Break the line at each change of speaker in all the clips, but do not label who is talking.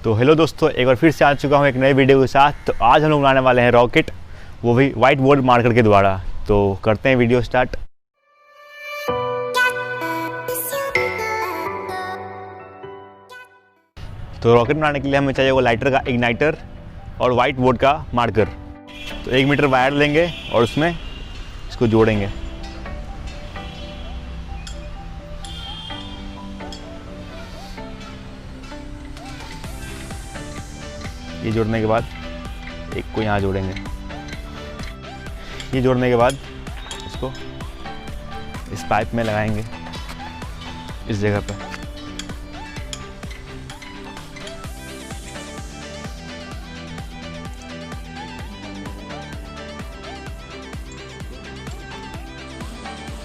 तो हेलो दोस्तों, एक बार फिर से आ चुका हूँ एक नए वीडियो के साथ। तो आज हम लोग बनाने वाले हैं रॉकेट, वो भी वाइट बोर्ड मार्कर के द्वारा। तो करते हैं वीडियो स्टार्ट। तो रॉकेट बनाने के लिए हमें चाहिए वो लाइटर का इग्नाइटर और वाइट बोर्ड का मार्कर। तो 1 मीटर वायर लेंगे और उसमें इसको जोड़ेंगे। ये जोड़ने के बाद एक को यहाँ जोड़ेंगे। ये जोड़ने के बाद इसको इस पाइप में लगाएंगे इस जगह पर।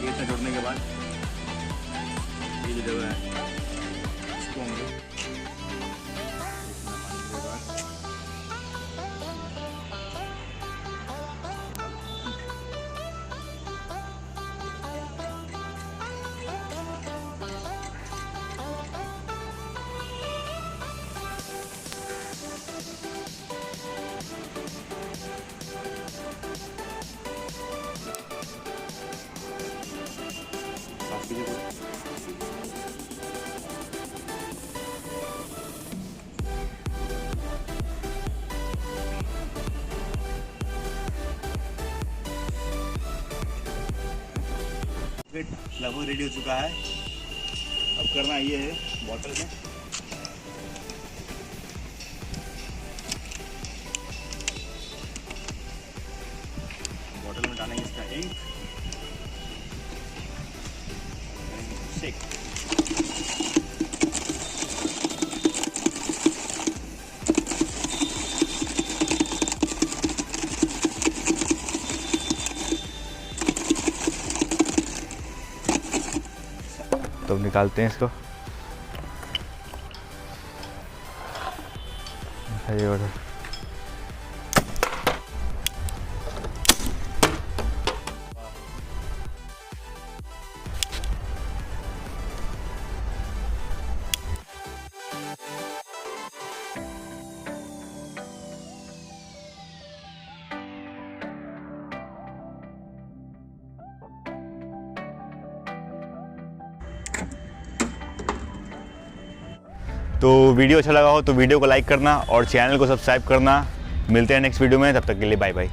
ये जोड़ने के बाद ये जो जगह है इसको लगभग रेडी हो चुका है। अब करना ये है, बॉटल में डालेंगे इसका इंक, शेक। तो निकालते हैं इसको। ये ऑर्डर तो वीडियो अच्छा लगा हो तो वीडियो को लाइक करना और चैनल को सब्सक्राइब करना। मिलते हैं नेक्स्ट वीडियो में, तब तक के लिए बाय बाय।